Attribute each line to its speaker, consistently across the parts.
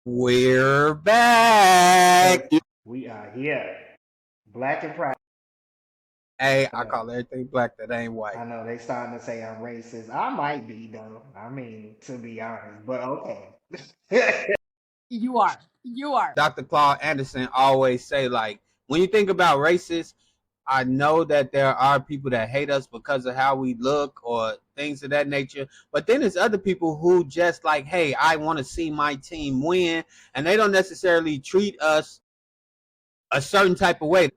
Speaker 1: We're back.
Speaker 2: We are here. Black and proud.
Speaker 1: Hey,
Speaker 2: I
Speaker 1: I
Speaker 2: know.
Speaker 1: call everything black that ain't white.
Speaker 2: I know they starting to say I'm racist. I might be though. I mean, to be honest, but okay.
Speaker 3: You are. You are.
Speaker 1: Dr. Claude Anderson always say, like, when you think about racists, I know that there are people that hate us because of how we look or things of that nature. But then there's other people who just like, hey, I want to see my team win. And they don't necessarily treat us a certain type of way.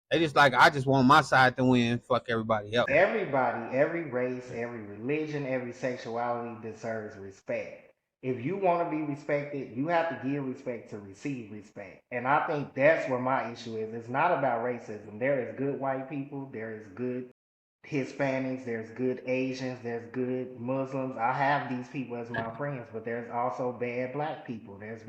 Speaker 1: They just like, I just want my side to win. Fuck everybody else.
Speaker 2: Everybody, every race, every religion, every sexuality deserves respect. If you want to be respected, you have to give respect to receive respect. And I think that's where my issue is. It's not about racism. There is good white people, there is good Hispanics, there's good Asians, there's good Muslims. I have these people as my friends, but there's also bad black people. There's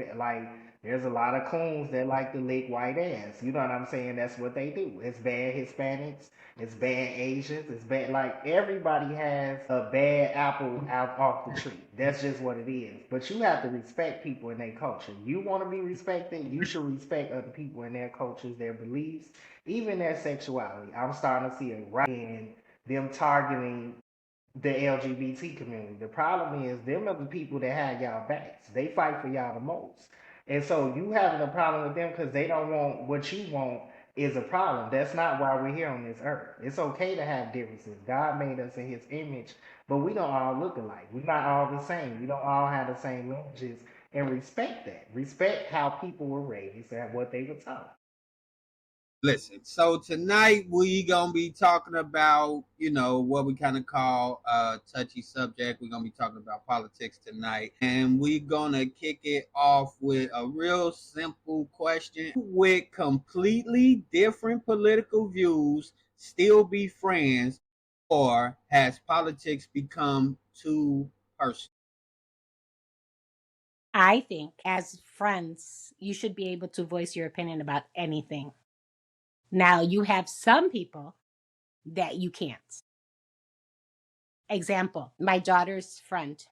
Speaker 2: a lot of coons that like to lick white ass. You know what I'm saying? That's what they do. It's bad Hispanics, it's bad Asians, it's bad, like everybody has a bad apple out off the tree. That's just what it is. But you have to respect people in their culture. You want to be respected, you should respect other people in their cultures, their beliefs, even their sexuality. I'm starting to see a rise in them targeting the LGBT community. The problem is them are the people that have y'all backs. They fight for y'all the most. And so you having a problem with them because they don't want what you want is a problem. That's not why we're here on this earth. It's okay to have differences. God made us in his image, but we don't all look alike. We're not all the same. We don't all have the same images. And respect that. Respect how people were raised and what they were taught.
Speaker 1: Listen, so tonight we gonna be talking about, what we kind of call a touchy subject. We're gonna be talking about politics tonight, and we're gonna kick it off with a real simple question: with completely different political views, still be friends, or has politics become too personal?
Speaker 3: I think as friends, you should be able to voice your opinion about anything. Now, you have some people that you can't. Example, my daughter's friend.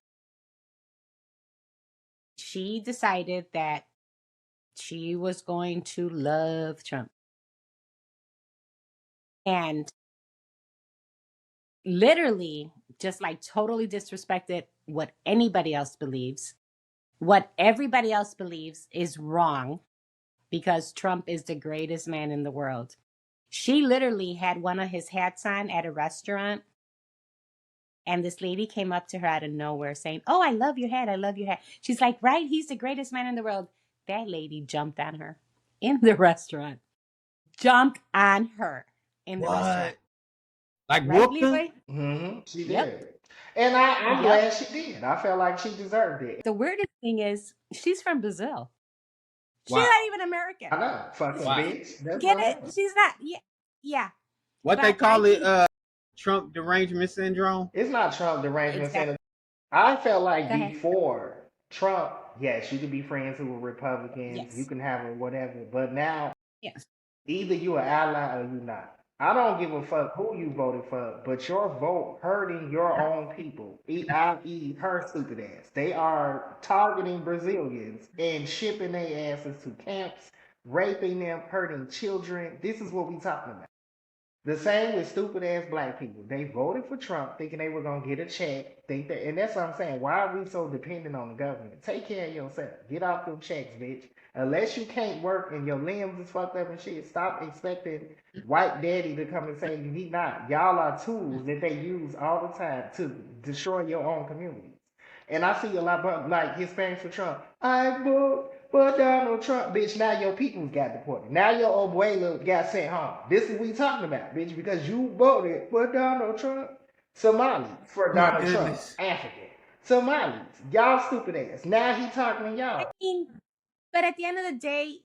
Speaker 3: She decided that she was going to love Trump and literally just like totally disrespected what anybody else believes. What everybody else believes is wrong because Trump is the greatest man in the world. She literally had one of his hats on at a restaurant, and this lady came up to her out of nowhere saying, "Oh, I love your hat. I love your hat." She's like, "Right? He's the greatest man in the world." That lady jumped on her in the restaurant. Jumped on her in the restaurant.
Speaker 1: What? Like
Speaker 3: Right,
Speaker 1: whooped her?
Speaker 3: Leroy?
Speaker 2: She
Speaker 3: Yep.
Speaker 2: did. And I'm
Speaker 3: Yep.
Speaker 2: glad she did. I felt like she deserved it.
Speaker 3: The weirdest thing is she's from Brazil. She's
Speaker 1: Wow.
Speaker 3: not even American.
Speaker 2: I know, fucking
Speaker 1: Wow.
Speaker 2: bitch. That's
Speaker 3: Get
Speaker 2: what
Speaker 3: it?
Speaker 2: happened.
Speaker 3: She's not. Yeah. Yeah.
Speaker 1: What they
Speaker 3: But I
Speaker 1: call it?
Speaker 3: think
Speaker 1: Trump derangement syndrome.
Speaker 2: It's not Trump derangement
Speaker 3: exactly.
Speaker 2: center. I felt like
Speaker 3: Go ahead.
Speaker 2: before Trump, yes, you could be friends who were Republicans, you
Speaker 3: Yes.
Speaker 2: can have a whatever. But now,
Speaker 3: Yes.
Speaker 2: either you an ally or you not. I don't give a fuck who you voted for, but your vote hurting your own people, i.e., her stupid ass. They are targeting Brazilians and shipping their asses to camps, raping them, hurting children. This is what we talking about. The same with stupid ass black people. They voted for Trump thinking they were gonna get a check. Think that, and that's what I'm saying. Why are we so dependent on the government? Take care of yourself. Get off them checks, bitch. Unless you can't work and your limbs is fucked up and shit, stop expecting white daddy to come and save you. He not. Y'all are tools that they use all the time to destroy your own communities. And I see a lot of like Hispanics for Trump. I vote for Donald Trump, bitch. Now your people got deported. Now your abuela got sent home. This is what we talking about, bitch, because you voted for Donald Trump. Somalis for
Speaker 1: My
Speaker 2: Donald Trump.
Speaker 1: goodness.
Speaker 2: African. Somalis. Y'all stupid ass. Now he talking to
Speaker 3: I
Speaker 2: y'all.
Speaker 3: mean, but at the end of the day,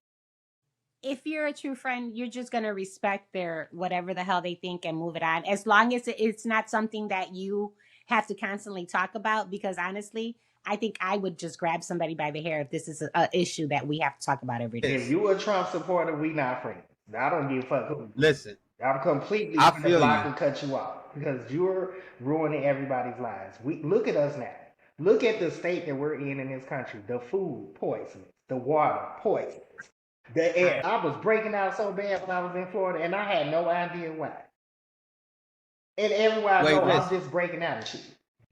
Speaker 3: if you're a true friend, you're just gonna respect their whatever the hell they think and move it on. As long as it's not something that you have to constantly talk about. Because honestly, I think I would just grab somebody by the hair if this is a issue that we have to talk about every day.
Speaker 2: If you a Trump supporter, we not friends. I don't give a fuck who.
Speaker 1: Listen,
Speaker 2: I'm completely
Speaker 1: I
Speaker 2: gonna
Speaker 1: feel
Speaker 2: block
Speaker 1: you.
Speaker 2: and cut you off because you're ruining everybody's lives. We look at us now. Look at the state that we're in this country. The food poisonous, the water poisonous, the air. I was breaking out so bad when I was in Florida, and I had no idea why. And everywhere I
Speaker 1: Wait,
Speaker 2: go, I'm
Speaker 1: listen.
Speaker 2: just breaking out of shit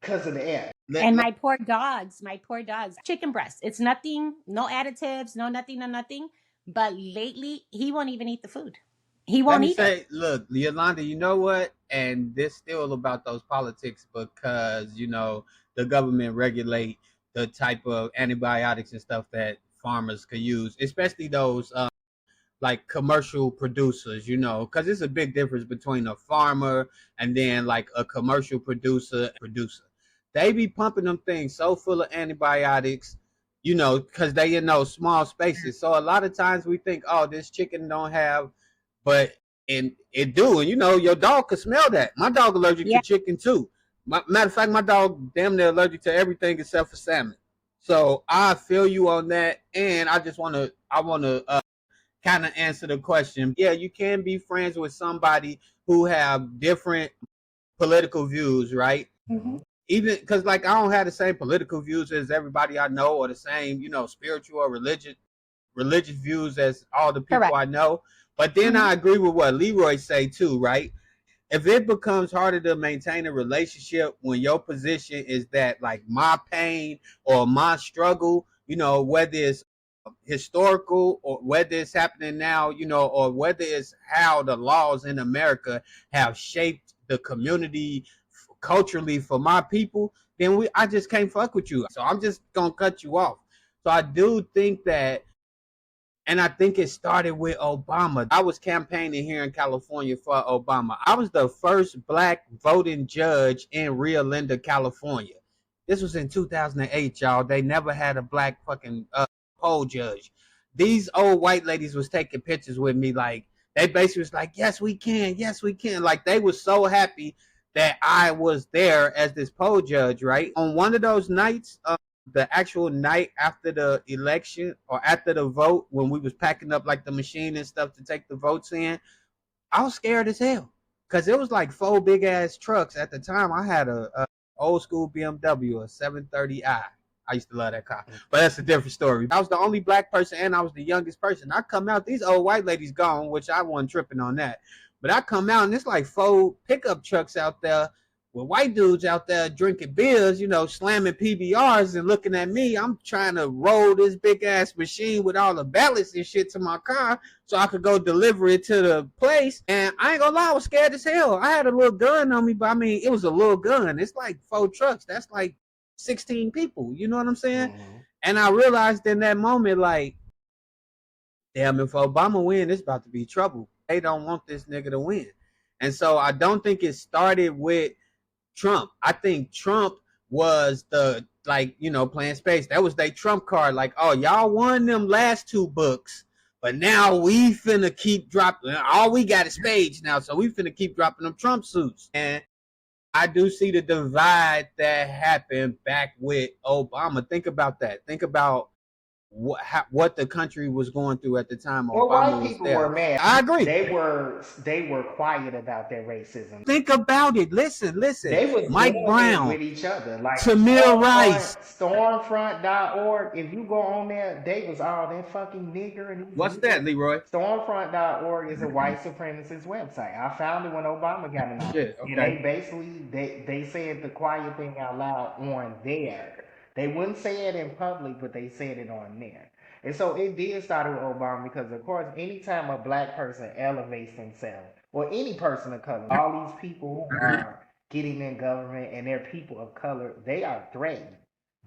Speaker 2: because of the air.
Speaker 3: And my poor dogs, chicken breast. It's nothing, no additives, no nothing, no nothing. But lately, he won't even eat the food. He
Speaker 1: Let
Speaker 3: won't
Speaker 1: me
Speaker 3: eat it.
Speaker 1: say, look, Yolanda, you know what? And this still about those politics because, the government regulate the type of antibiotics and stuff that farmers could use, especially those like commercial producers, because there's a big difference between a farmer and then like a commercial producer. They be pumping them things so full of antibiotics, because they in those small spaces. So a lot of times we think, oh, this chicken don't have, but and it do, and your dog could smell that. My dog allergic to
Speaker 3: Yeah.
Speaker 1: chicken too. Matter of fact, my dog damn near allergic to everything except for salmon. So I feel you on that, and I want to kind of answer the question. Yeah, you can be friends with somebody who have different political views, right?
Speaker 3: Mm-hmm.
Speaker 1: Even because like I don't have the same political views as everybody I know, or the same, spiritual or religious views as all the people
Speaker 3: Correct.
Speaker 1: I know. But then
Speaker 3: Mm-hmm.
Speaker 1: I agree with what Leroy say too, right? If it becomes harder to maintain a relationship when your position is that like my pain or my struggle, whether it's historical or whether it's happening now, or whether it's how the laws in America have shaped the community culturally for my people, then I just can't fuck with you. So I'm just gonna cut you off. So I do think that, and I think it started with Obama. I was campaigning here in California for Obama. I was the first black voting judge in Rio Linda, California. This was in 2008, y'all. They never had a black fucking poll judge. These old white ladies was taking pictures with me. Like, they basically was like, yes, we can. Yes, we can. Like, they were so happy that I was there as this poll judge, right? On one of those nights, the actual night after the election or after the vote, when we was packing up like the machine and stuff to take the votes in, I was scared as hell because it was like four big ass trucks at the time. I had a old school BMW, a 730i. I used to love that car, but that's a different story. I was the only black person and I was the youngest person. I come out, these old white ladies gone, which I wasn't tripping on that. But I come out and it's like four pickup trucks out there with white dudes out there drinking beers, slamming PBRs and looking at me. I'm trying to roll this big ass machine with all the ballots and shit to my car so I could go deliver it to the place. And I ain't gonna lie, I was scared as hell. I had a little gun on me, but I mean, it was a little gun. It's like four trucks. That's like 16 people. You know what I'm saying?
Speaker 2: Mm-hmm.
Speaker 1: And I realized in that moment, like, damn, if Obama win, it's about to be trouble. They don't want this nigga to win. And so I don't think it started with Trump. I think Trump was the, like, playing space. That was their Trump card. Like, oh, y'all won them last two books, but now we finna keep dropping. All we got is spades now, so we finna keep dropping them Trump suits. And I do see the divide that happened back with Obama. Think about that. Think about what the country was going through at the time
Speaker 2: Well,
Speaker 1: Obama
Speaker 2: white
Speaker 1: was
Speaker 2: people were
Speaker 1: there.
Speaker 2: mad.
Speaker 1: I agree.
Speaker 2: They were quiet about their racism.
Speaker 1: Think about it. Listen.
Speaker 2: They was
Speaker 1: Mike
Speaker 2: doing it
Speaker 1: Brown,
Speaker 2: with each other. Like
Speaker 1: Tamir Rice.
Speaker 2: Stormfront.org, if you go on there, they was all that fucking nigger and
Speaker 1: What's
Speaker 2: these
Speaker 1: that,
Speaker 2: niggers.
Speaker 1: Leroy?
Speaker 2: Stormfront.org is a white supremacist website. I found it when Obama got in office.
Speaker 1: Shit,
Speaker 2: And
Speaker 1: okay.
Speaker 2: they basically they said the quiet thing out loud on there. They wouldn't say it in public, but they said it on there. And so it did start with Obama because, of course, anytime a black person elevates themselves, or any person of color, all these people who are getting in government and they're people of color, they are threatened.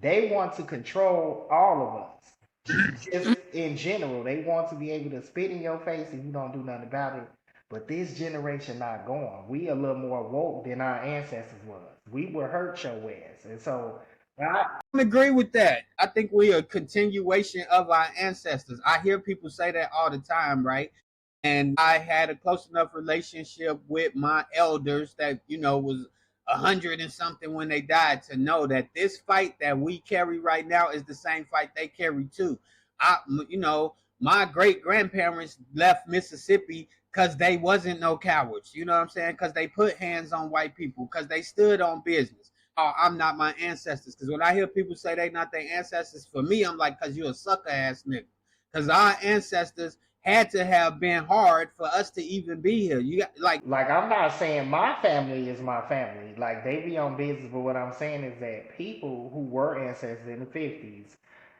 Speaker 2: They want to control all of us. Just in general, they want to be able to spit in your face and you don't do nothing about it. But this generation not going. We a little more woke than our ancestors was. We were hurt your ass. And so I
Speaker 1: Agree with that. I think we're a continuation of our ancestors. I hear people say that all the time, right? And I had a close enough relationship with my elders that was 100 and something when they died to know that this fight that we carry right now is the same fight they carry too. I, my great grandparents left Mississippi because they wasn't no cowards. You know what I'm saying? Because they put hands on white people. Because they stood on business. oh, I'm not my ancestors. Because when I hear people say they not their ancestors, for me, I'm like, because you're a sucker ass nigga. Because our ancestors had to have been hard for us to even be here. You got
Speaker 2: Like I'm not saying my family is my family. Like they be on business, but what I'm saying is that people who were ancestors in the 50s,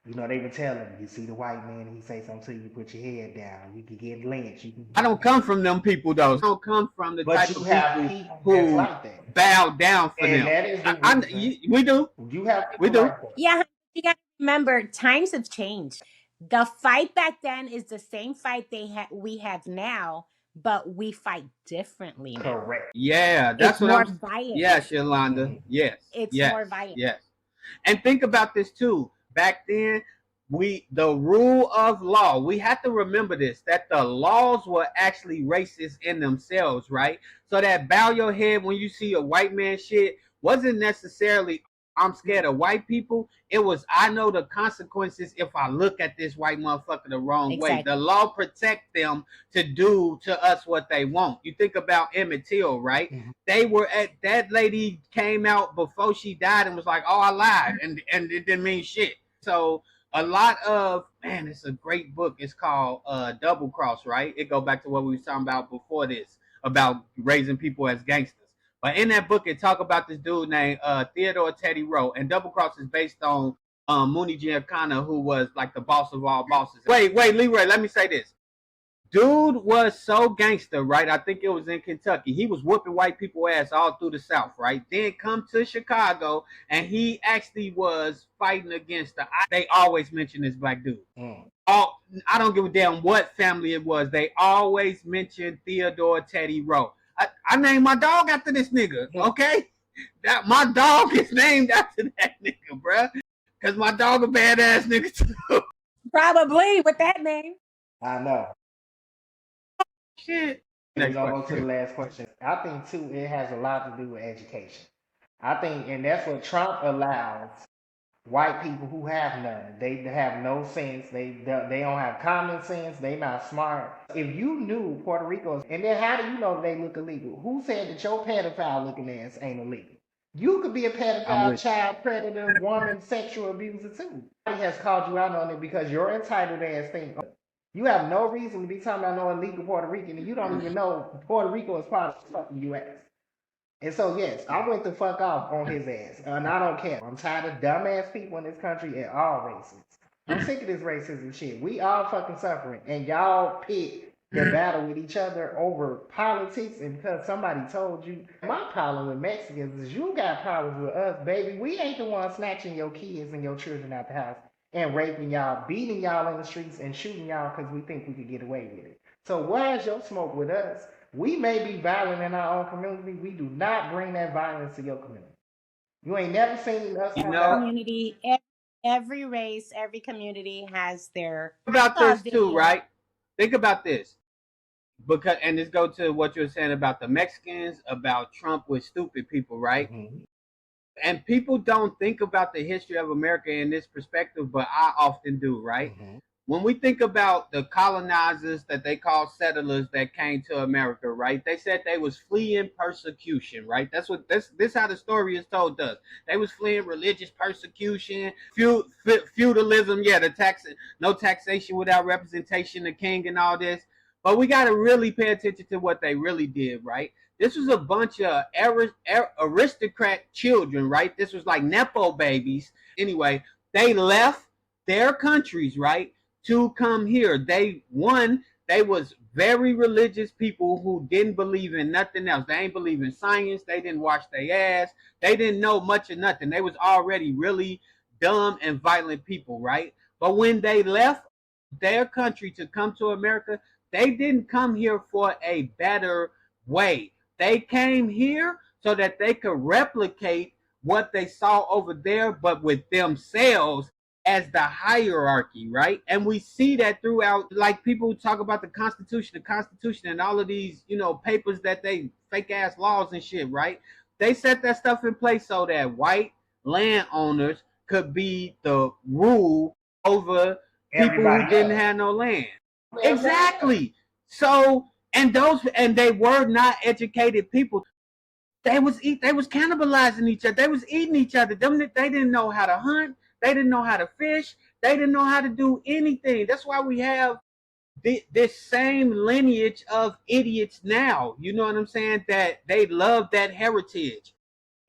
Speaker 2: you know, they would tell them, you see the white man, he say something to you, put your head down, you can get lynched.
Speaker 1: I don't come from them people though. I don't come from the
Speaker 2: But
Speaker 1: type
Speaker 2: you
Speaker 1: of
Speaker 2: have
Speaker 1: people
Speaker 2: people that's
Speaker 1: who
Speaker 2: like that.
Speaker 1: bow down for
Speaker 2: And
Speaker 1: them.
Speaker 2: that is the reason
Speaker 1: We do,
Speaker 2: you have
Speaker 1: we
Speaker 2: people
Speaker 1: do.
Speaker 2: like that.
Speaker 3: Yeah, you got to remember times have changed. The fight back then is the same fight we have now, but we fight differently now.
Speaker 2: Correct.
Speaker 1: Yeah, that's
Speaker 3: It's
Speaker 1: what
Speaker 3: more
Speaker 1: I'm.
Speaker 3: violent.
Speaker 1: Yes, Yolanda.
Speaker 2: Mhm.
Speaker 1: Yes,
Speaker 3: It's
Speaker 1: yes,
Speaker 3: more violent.
Speaker 1: yes. And think about this too. Back then, the rule of law, we have to remember this, that the laws were actually racist in themselves, right? So that bow your head when you see a white man shit wasn't necessarily I'm scared of white people. It was I know the consequences if I look at this white motherfucker the wrong way.
Speaker 3: Exactly.
Speaker 1: The law protect them to do to us what they want. You think about Emmett Till, right?
Speaker 2: Mhm.
Speaker 1: They were at that lady came out before she died and was like, "Oh, I lied," and it didn't mean shit. So a lot of man, it's a great book. It's called Double Cross, right? It go back to what we was talking about before this about raising people as gangsters. But in that book, it talk about this dude named Theodore Teddy Rowe, and Double Cross is based on Mooney Giancana, who was like the boss of all bosses. Wait, Leroy, let me say this. Dude was so gangster, right? I think it was in Kentucky. He was whooping white people ass all through the South, right? Then come to Chicago, and he actually was fighting against the. They always mention this black dude.
Speaker 2: Mm.
Speaker 1: I don't give a damn what family it was. They always mention Theodore Teddy Rowe. I named my dog after this nigga. Okay, that my dog is named after that nigga, bruh. Cause my dog a badass nigga too.
Speaker 3: Probably with that name.
Speaker 2: I know.
Speaker 1: Shit.
Speaker 2: We're
Speaker 1: Next
Speaker 2: gonna go to the
Speaker 1: question.
Speaker 2: last question. I think too, it has a lot to do with education. I think, and that's what Trump allows white people who have none. They have no sense. They don't have common sense. They not smart. If you knew Puerto Rico, and then how do you know they look illegal? Who said that your pedophile looking ass ain't illegal? You could be a
Speaker 1: I'm
Speaker 2: pedophile,
Speaker 1: with
Speaker 2: child predator, woman, sexual abuser too. He has called you out on it because your entitled ass think you have no reason to be talking about no illegal Puerto Rican, and you don't even know Puerto Rico is part of the fucking U.S. And so, yes, I went the fuck off on his ass, and I don't care. I'm tired of dumbass people in this country at all races. I'm sick of this racism shit. We all fucking suffering, and y'all pick the battle with each other over politics, and because somebody told you. My problem with Mexicans is you got problems with us, baby. We ain't the ones snatching your kids and your children out the house and raping y'all, beating y'all in the streets, and shooting y'all because we think we could get away with it. So why is your smoke with us? We may be violent in our own community. We do not bring that violence to your community. You ain't never seen us
Speaker 1: you
Speaker 2: come
Speaker 1: know
Speaker 2: out.
Speaker 3: Community, every race, every community has their. I
Speaker 1: about
Speaker 3: saw a
Speaker 1: this too,
Speaker 3: video.
Speaker 1: right? Think about this. Because and this go to what you're saying about the Mexicans, about Trump with stupid people, right?
Speaker 2: Mhm.
Speaker 1: And people don't think about the history of America in this perspective, but I often do, right?
Speaker 2: Mhm.
Speaker 1: When we think about the colonizers that they call settlers that came to America, right? They said they was fleeing persecution, right? That's what this how the story is told us. They was fleeing religious persecution, feudalism, yeah, the tax, no taxation without representation, the king, and all this. But we got to really pay attention to what they really did, right? This was a bunch of aristocrat children, right? This was like nepo babies. Anyway, they left their countries, right, to come here. They was very religious people who didn't believe in nothing else. They ain't believe in science. They didn't wash their ass. They didn't know much of nothing. They was already really dumb and violent people, right? But when they left their country to come to America, they didn't come here for a better way. They came here so that they could replicate what they saw over there, but with themselves as the hierarchy, right? And we see that throughout, like people talk about the Constitution, and all of these, papers that they fake ass laws and shit, right? They set that stuff in place so that white landowners could be the rule over people who
Speaker 2: Everybody
Speaker 1: didn't
Speaker 2: else.
Speaker 1: have no land.
Speaker 2: Everybody else.
Speaker 1: Exactly. So, and they were not educated people. They was cannibalizing each other. They was eating each other. They didn't know how to hunt. They didn't know how to fish. They didn't know how to do anything. That's why we have this same lineage of idiots now. You know what I'm saying? That they love that heritage.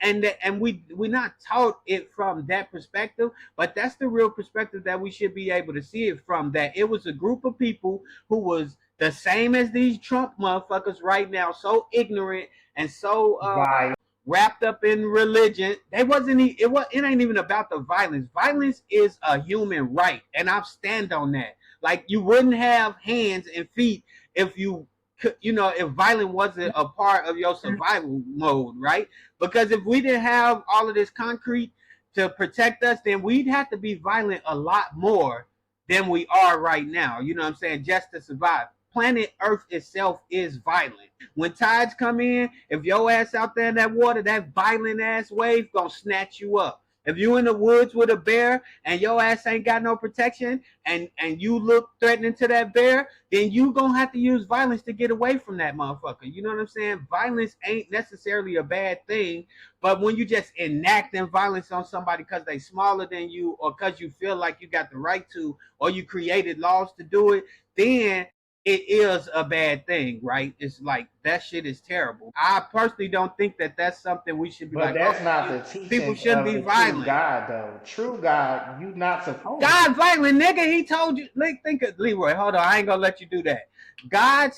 Speaker 1: And we're not taught it from that perspective, but that's the real perspective that we should be able to see it from. That it was a group of people who was the same as these Trump motherfuckers right now, so ignorant and so
Speaker 2: Violent.
Speaker 1: wrapped up in religion. It ain't even about the violence. Violence is a human right, and I stand on that. Like, you wouldn't have hands and feet if you could, if violence wasn't a part of your survival mode, right? Because if we didn't have all of this concrete to protect us, then we'd have to be violent a lot more than we are right now. You know what I'm saying? Just to survive. Planet Earth itself is violent. When tides come in, if your ass out there in that water, that violent ass wave gonna snatch you up. If you in the woods with a bear and your ass ain't got no protection, and you look threatening to that bear, then you gonna have to use violence to get away from that motherfucker. You know what I'm saying? Violence ain't necessarily a bad thing, but when you just enacting violence on somebody because they smaller than you, or because you feel like you got the right to, or you created laws to do it, then it is a bad thing, right? It's like, that shit is terrible. I personally don't think that that's something we should be
Speaker 2: But
Speaker 1: like, oh,
Speaker 2: that's not the
Speaker 1: people
Speaker 2: teachings
Speaker 1: shouldn't
Speaker 2: of
Speaker 1: be
Speaker 2: the true
Speaker 1: violent.
Speaker 2: God, though. True God, you not supposed to.
Speaker 1: God violent, nigga. He told you. Think of Leroy. Hold on, I ain't gonna let you do that. God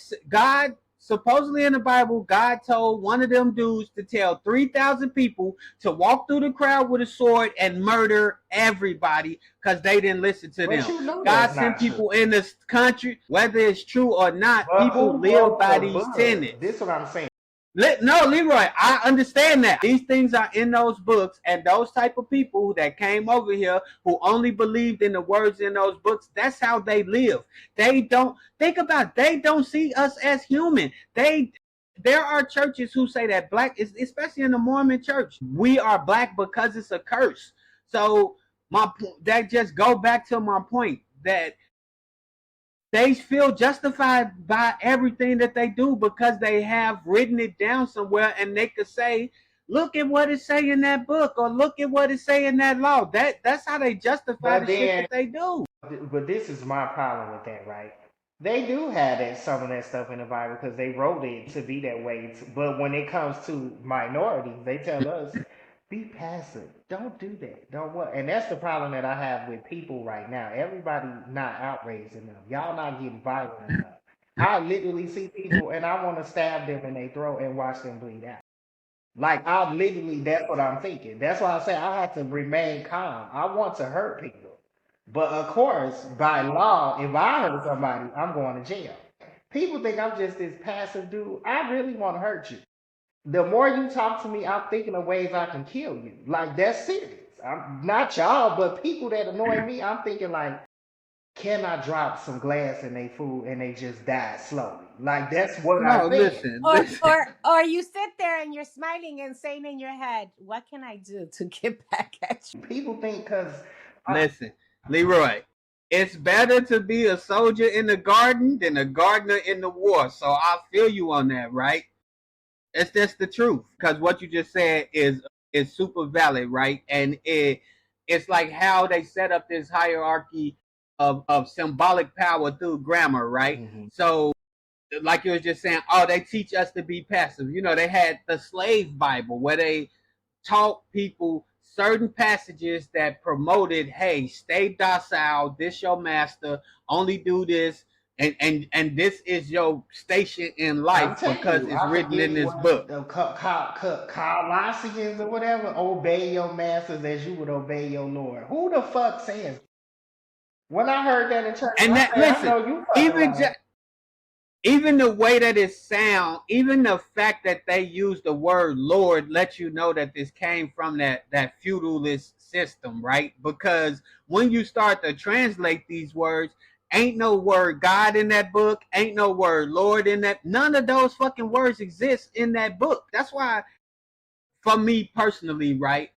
Speaker 1: supposedly in the Bible, God told one of them dudes to tell 3,000 people to walk through the crowd with a sword and murder everybody because they didn't listen to
Speaker 2: But
Speaker 1: them.
Speaker 2: you know
Speaker 1: God
Speaker 2: that's
Speaker 1: sent
Speaker 2: not true.
Speaker 1: people in this country, whether it's true or not.
Speaker 2: But
Speaker 1: People
Speaker 2: who
Speaker 1: live
Speaker 2: broke
Speaker 1: by
Speaker 2: the
Speaker 1: these
Speaker 2: book?
Speaker 1: tenets.
Speaker 2: This is what I'm saying.
Speaker 1: No, Leroy, I understand that. These things are in those books, and those type of people that came over here who only believed in the words in those books, that's how they live. They don't think about, they don't see us as human. There are churches who say that black is, especially in the Mormon church, we are black because it's a curse. So that just go back to my point that they feel justified by everything that they do because they have written it down somewhere, and they could say, look at what it say in that book, or look at what it say in that law. That's how they justify
Speaker 2: But
Speaker 1: the shit
Speaker 2: then,
Speaker 1: that they do.
Speaker 2: but this is my problem with that, right? They do have that some of that stuff in the Bible because they wrote it to be that way. But when it comes to minorities, they tell us be passive. Don't do that. Don't what? And that's the problem that I have with people right now. Everybody not outraged enough. Y'all not getting violent enough. I literally see people and I want to stab them in their throat and watch them bleed out. Like I literally, that's what I'm thinking. That's why I say I have to remain calm. I want to hurt people, but of course, by law, if I hurt somebody, I'm going to jail. People think I'm just this passive dude. I really want to hurt you. The more you talk to me, I'm thinking of ways I can kill you. Like that's serious. I'm not y'all, but people that annoy me, I'm thinking like, can I drop some glass in their food and they just die slowly? Like that's what
Speaker 1: No,
Speaker 2: I'm thinking.
Speaker 1: listen,
Speaker 3: Or
Speaker 1: listen,
Speaker 3: or or you sit there and you're smiling and saying in your head, "What can I do to get back at you?"
Speaker 2: People think because
Speaker 1: listen, Leroy. It's better to be a soldier in the garden than a gardener in the war. So I feel you on that, right? It's just the truth. Because what you just said is super valid, right? And it's like how they set up this hierarchy of symbolic power through grammar, right?
Speaker 2: Mhm.
Speaker 1: So like you was just saying, oh, they teach us to be passive. They had the slave Bible where they taught people certain passages that promoted, hey, stay docile, this your master, only do this, and this is your station in life
Speaker 2: I'm telling
Speaker 1: because
Speaker 2: you,
Speaker 1: it's
Speaker 2: I
Speaker 1: written in
Speaker 2: forget
Speaker 1: this
Speaker 2: what
Speaker 1: book.
Speaker 2: the Colossians or whatever. Obey your masters as you would obey your Lord. Who the fuck says? When I heard that in church,
Speaker 1: And
Speaker 2: I
Speaker 1: that,
Speaker 2: said, I
Speaker 1: listen,
Speaker 2: know you fucking
Speaker 1: even
Speaker 2: lying.
Speaker 1: even the way that it sound, even the fact that they use the word Lord lets you know that this came from that feudalist system, right? Because when you start to translate these words, ain't no word God in that book, ain't no word Lord in that. None of those fucking words exist in that book. That's why, for me personally, right?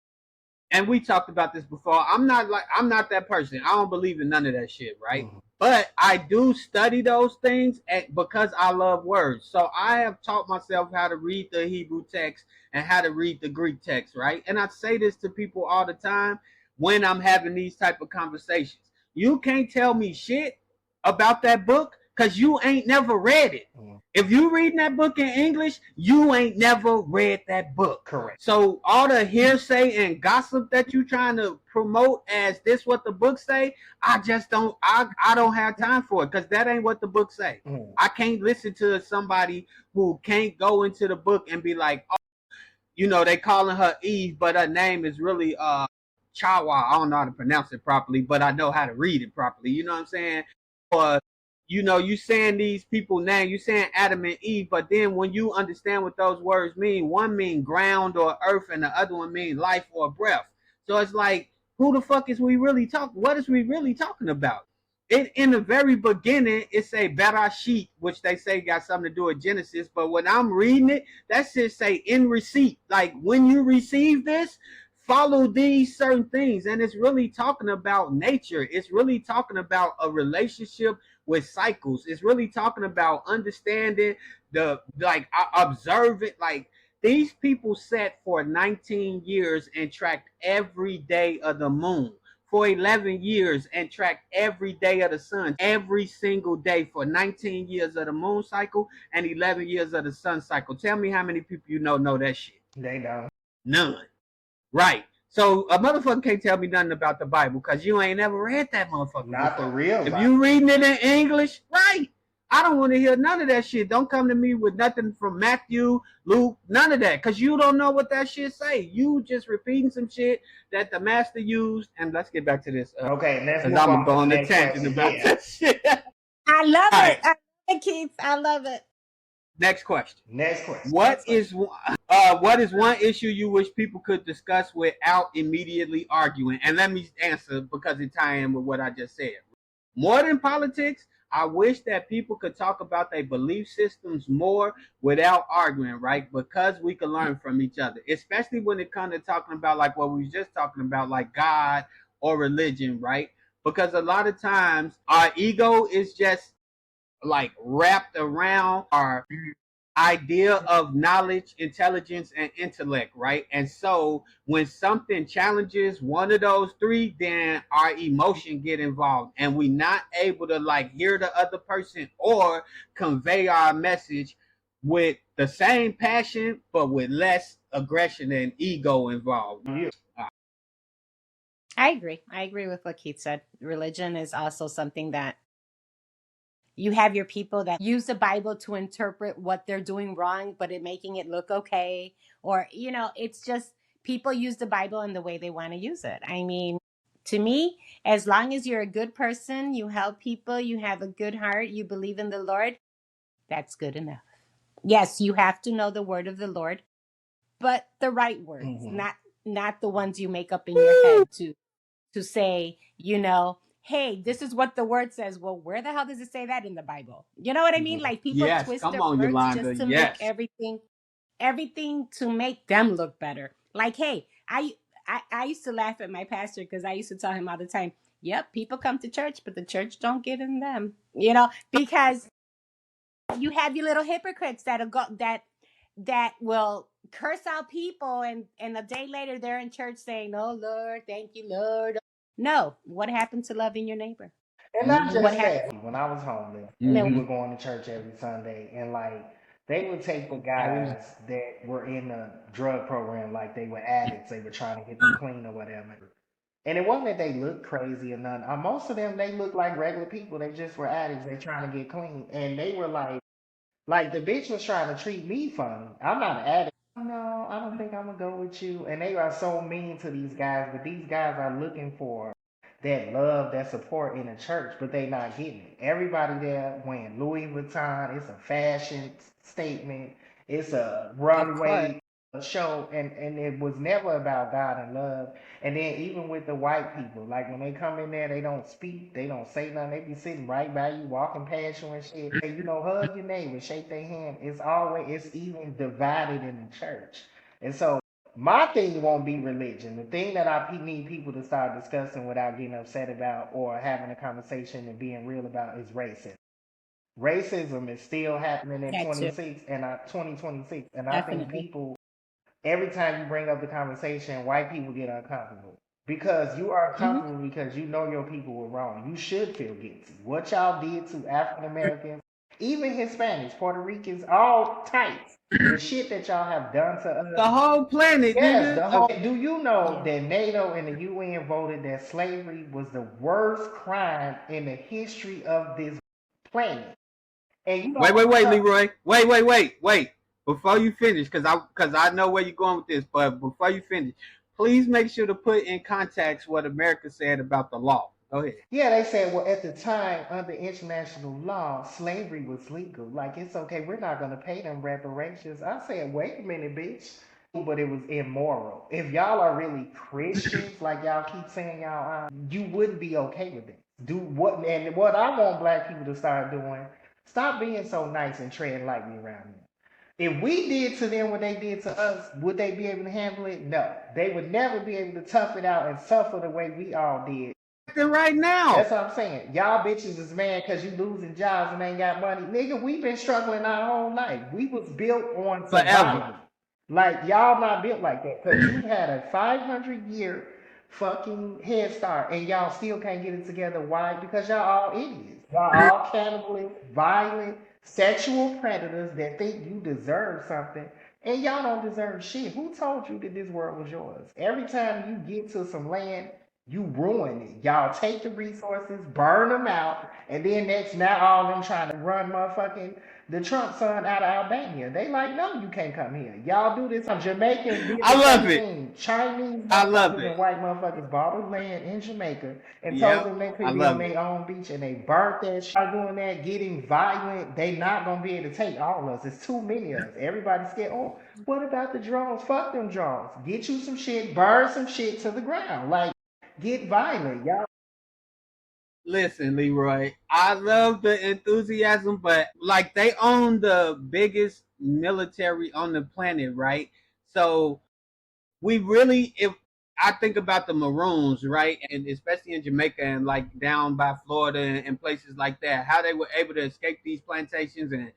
Speaker 1: and we talked about this before. I'm not that person. I don't believe in none of that shit, right?
Speaker 2: Mhm.
Speaker 1: But I do study those things because I love words. So I have taught myself how to read the Hebrew text and how to read the Greek text, right? And I say this to people all the time when I'm having these type of conversations. You can't tell me shit about that book because you ain't never read it.
Speaker 2: Mhm.
Speaker 1: If you reading that book in English, you ain't never read that book.
Speaker 2: Correct.
Speaker 1: So all the hearsay and gossip that you trying to promote as this what the book say, I don't have time for it because that ain't what the book say.
Speaker 2: Mhm.
Speaker 1: I can't listen to somebody who can't go into the book and be like, oh, they calling her Eve, but her name is really Chawa. I don't know how to pronounce it properly, but I know how to read it properly. You know what I'm saying? Or you saying these people name, you saying Adam and Eve, but then when you understand what those words mean, one mean ground or earth, and the other one mean life or breath. So it's like, who the fuck is we really talking? What is we really talking about? It in the very beginning, it say Berashit, which they say got something to do with Genesis. But when I'm reading it, that shit say in receipt. Like when you receive this, follow these certain things. And it's really talking about nature. It's really talking about a relationship with cycles. It's really talking about understanding the like observe it. Like these people sat for 19 years and tracked every day of the moon for 11 years and tracked every day of the sun, every single day for 19 years of the moon cycle and 11 years of the sun cycle. Tell me how many people know that shit.
Speaker 2: They don't.
Speaker 1: None. Right. So a motherfucker can't tell me nothing about the Bible because you ain't never read that motherfucker
Speaker 2: Not the
Speaker 1: before.
Speaker 2: real
Speaker 1: If
Speaker 2: Bible.
Speaker 1: you reading it in English, right. I don't want to hear none of that shit. Don't come to me with nothing from Matthew, Luke, none of that. Because you don't know what that shit say. You just repeating some shit that the master used. And let's get back to this.
Speaker 2: Okay, let's
Speaker 1: Because
Speaker 2: move
Speaker 1: I'm going to
Speaker 2: on
Speaker 1: go
Speaker 2: to the
Speaker 1: on the
Speaker 2: next
Speaker 1: tangent
Speaker 2: question.
Speaker 1: about
Speaker 2: Yeah.
Speaker 1: that shit.
Speaker 3: I love
Speaker 1: All
Speaker 3: it.
Speaker 1: right.
Speaker 3: I love it, Keith. I love it.
Speaker 1: Next question.
Speaker 2: Next question.
Speaker 1: What
Speaker 3: Next question.
Speaker 1: is what is one issue you wish people could discuss without immediately arguing? And let me answer because it ties in with what I just said. More than politics, I wish that people could talk about their belief systems more without arguing, right? Because we can learn from each other, especially when it comes to talking about like what we were just talking about, like God or religion, right? Because a lot of times our ego is just like wrapped around our idea of knowledge, intelligence, and intellect, right? And so when something challenges one of those three, then our emotion get involved and we not able to like hear the other person or convey our message with the same passion but with less aggression and ego involved.
Speaker 2: You.
Speaker 3: I agree. I agree with what Keith said. Religion is also something that you have your people that use the Bible to interpret what they're doing wrong, but it making it look okay. Or, it's just people use the Bible in the way they want to use it. I mean, to me, as long as you're a good person, you help people, you have a good heart, you believe in the Lord, that's good enough. Yes, you have to know the word of the Lord, but the right words,
Speaker 2: Mm-hmm.
Speaker 3: not the ones you make up in your head to say, hey, this is what the word says. Well, where the hell does it say that in the Bible? You know what I mean?
Speaker 2: Mm-hmm.
Speaker 3: Like people
Speaker 1: Yes,
Speaker 3: twist
Speaker 1: come
Speaker 3: their
Speaker 1: on,
Speaker 3: words
Speaker 1: Yolanda.
Speaker 3: just to make
Speaker 1: Yes.
Speaker 3: everything to make them look better. Like, hey, I used to laugh at my pastor because I used to tell him all the time, yep, people come to church, but the church don't get in them. Because you have your little hypocrites that'll go that will curse out people and a day later they're in church saying, oh Lord, thank you, Lord. No, what happened to loving your neighbor?
Speaker 2: And not
Speaker 1: Mm-hmm.
Speaker 3: What
Speaker 2: just
Speaker 3: happened?
Speaker 2: that. When I was homeless and we
Speaker 3: No.
Speaker 1: Mm-hmm.
Speaker 2: were going to church every Sunday, and like they would take the
Speaker 3: I remember.
Speaker 2: guys that were in the drug program, like they were addicts, they were trying to get them clean or whatever. And it wasn't that they looked crazy or nothing. Most of them, they looked like regular people. They just were addicts. They trying to get clean, and they were like the bitch was trying to treat me funny. I'm not an addict. Oh, no, I don't think I'm gonna go with you. And they are so mean to these guys, but these guys are looking for that love, that support in the church, but they not getting it. Everybody there wearing Louis Vuitton. It's a fashion statement. It's a
Speaker 3: Of course.
Speaker 2: runway show, and it was never about God and love. And then even with the white people, like when they come in there, they don't speak, they don't say nothing. They be sitting right by you, walking past you and shit. Hey, hug your neighbor, shake their hand. It's even divided in the church. And so My thing won't be religion. The thing that need people to start discussing without getting upset about or having a conversation and being real about is racism. Racism is still happening in
Speaker 3: That too,
Speaker 2: 2026, and I think
Speaker 3: definitely.
Speaker 2: people, every time you bring up the conversation, white people get uncomfortable because you are
Speaker 3: Hmm.
Speaker 2: uncomfortable because you know your people were wrong. You should feel guilty. What y'all did to African Americans, even Hispanics, Puerto Ricans, all types, the shit that y'all have done to us.
Speaker 1: The whole planet,
Speaker 2: Yes,
Speaker 1: nigga.
Speaker 2: the whole. Do you know
Speaker 3: Yeah.
Speaker 2: that NATO and the UN voted that slavery was the worst crime in the history of this planet? And you don't want to
Speaker 1: Wait,
Speaker 2: talk.
Speaker 1: Leroy. Wait. Before you finish, because I know where you're going with this, but before you finish, please make sure to put in context what America said about the law. Go ahead.
Speaker 2: Yeah, they said, well, at the time, under international law, slavery was legal. Like, it's okay, we're not going to pay them reparations. I said, wait a minute, bitch. But it was immoral. If y'all are really Christians, like y'all keep saying y'all are, you wouldn't be okay with it. Do what, and what I want black people to start doing, stop being so nice and treading lightly around me. If we did to them what they did to us, would they be able to handle it? No. They would never be able to tough it out and suffer the way we all did.
Speaker 1: Right now,
Speaker 2: That's what I'm saying. Y'all bitches is mad because you losing jobs and ain't got money. Nigga, we been struggling our whole life. We was built on
Speaker 1: forever.
Speaker 2: survival. Like, y'all not built like that because you had a 500-year fucking head start and y'all still can't get it together. Why? Because y'all all idiots. Y'all all cannibals, violent, sexual predators that think you deserve something. And y'all don't deserve shit. Who told you that this world was yours? Every time you get to some land, you ruin it. Y'all take the resources, burn them out, and then next now all them trying to run motherfucking the Trump son out of Albania. They like, no, you can't come here. Y'all do this. Jamaicans did
Speaker 1: I
Speaker 2: the
Speaker 1: love
Speaker 2: same
Speaker 1: it.
Speaker 2: thing. Chinese
Speaker 1: I love
Speaker 2: motherfuckers
Speaker 1: it.
Speaker 2: and white motherfuckers bought a land in Jamaica and told
Speaker 1: Yep.
Speaker 2: them they
Speaker 1: I
Speaker 2: couldn't be on
Speaker 1: love it.
Speaker 2: their own beach and they burnt that shit. By doing that, getting violent, they not gonna be able to take all of us. It's too many of us. Everybody's scared. Oh, what about the drones? Fuck them drones. Get you some shit, burn some shit to the ground. Like, get violent, y'all.
Speaker 1: Listen, Leroy, I love the enthusiasm, but like they own the biggest military on the planet, right? So we really, if I think about the Maroons, right, and especially in Jamaica and like down by Florida and places like that, how they were able to escape these plantations and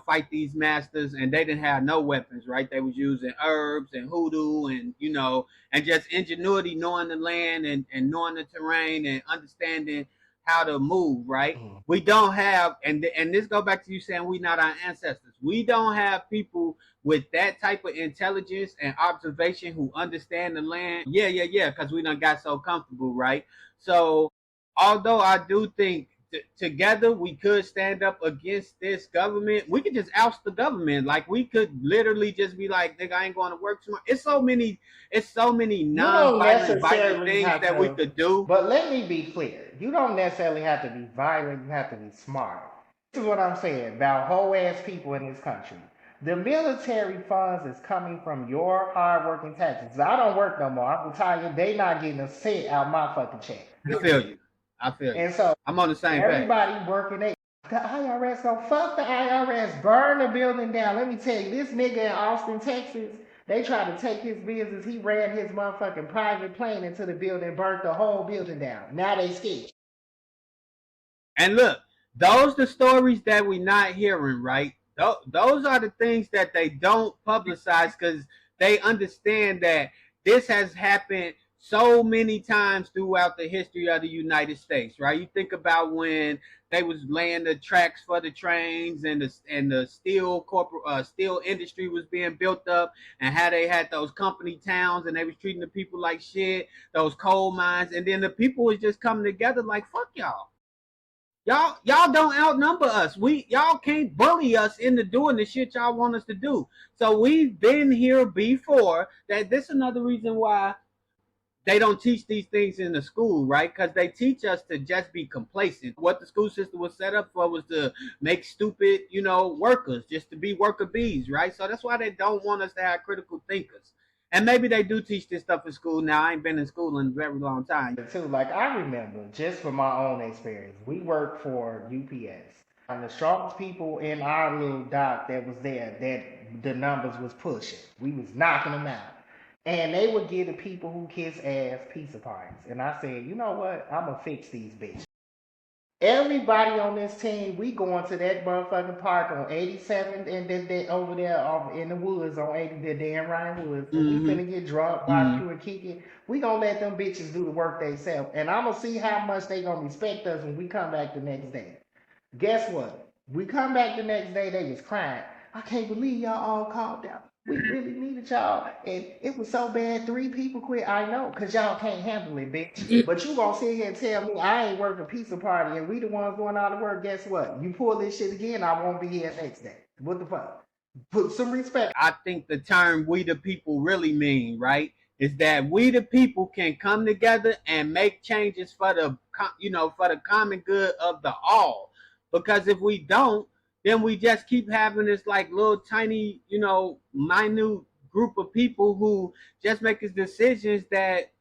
Speaker 1: fight these masters, and they didn't have no weapons, right? They was using herbs and hoodoo and and just ingenuity, knowing the land and knowing the terrain and understanding how to move, right?
Speaker 2: Mhm.
Speaker 1: We don't have, and this go back to you saying we not our ancestors. We don't have people with that type of intelligence and observation who understand the land. Yeah, because we done got so comfortable, right? So although I do think together we could stand up against this government, we could just oust the government. Like we could literally just be like, nigga, I ain't going to work tomorrow. It's so many
Speaker 2: You don't
Speaker 1: non-violent, violent
Speaker 2: necessarily
Speaker 1: things
Speaker 2: have
Speaker 1: that we
Speaker 2: to,
Speaker 1: could do.
Speaker 2: but let me be clear. You don't necessarily have to be violent, you have to be smart. This is what I'm saying about whole ass people in this country. The military funds is coming from your hardworking taxes. I don't work no more. I'm retired. They not getting a cent out my fucking check.
Speaker 1: I feel you. I feel you.
Speaker 2: And so
Speaker 1: I'm on the same page.
Speaker 2: everybody working, the IRS go fuck the IRS, burn the building down. Let me tell you, this nigga in Austin, Texas, they tried to take his business. He ran his motherfucking private plane into the building, burnt the whole building down. Now they scared.
Speaker 1: And look, those the stories that we not hearing, right? Those are the things that they don't publicize because they understand that this has happened so many times throughout the history of the United States, right? You think about when they was laying the tracks for the trains and the steel industry was being built up, and how they had those company towns and they was treating the people like shit, those coal mines, and then the people was just coming together like fuck y'all. Y'all don't outnumber us. Y'all can't bully us into doing the shit y'all want us to do. So we've been here before. That this is another reason why they don't teach these things in the school, right? Because they teach us to just be complacent. What the school system was set up for was to make stupid, workers, just to be worker bees, right? So that's why they don't want us to have critical thinkers. And maybe they do teach this stuff in school. Now I ain't been in school in a very long time.
Speaker 2: Too, like I remember, just from my own experience, we worked for UPS. And the strongest people in our little dock that was there, that the numbers was pushing. We was knocking them out. And they would give the people who kiss ass pizza parties. And I said, you know what? I'm gonna fix these bitches. Everybody on this team, we going to that motherfucking park on 87th and then over there off in the woods on 80, the damn Ryan Woods, and we
Speaker 1: Mm-hmm.
Speaker 2: finna get drunk,
Speaker 1: Mm-hmm.
Speaker 2: barbecue and kick it. We gonna let them bitches do the work themselves, and I'm gonna see how much they gonna respect us when we come back the next day. Guess what? We come back the next day, they was crying. I can't believe y'all all called out. We really needed y'all. And it was so bad, 3 people quit. I know, because y'all can't handle it, bitch. But you gonna sit here and tell me I ain't working pizza party and we the ones doing all the work. Guess what? You pull this shit again, I won't be here next day. What the fuck? Put some respect.
Speaker 1: I think the term "we the people" really mean, right, is that we the people can come together and make changes for the for the common good of the all. Because if we don't, then we just keep having this like little tiny, minute group of people who just make decisions that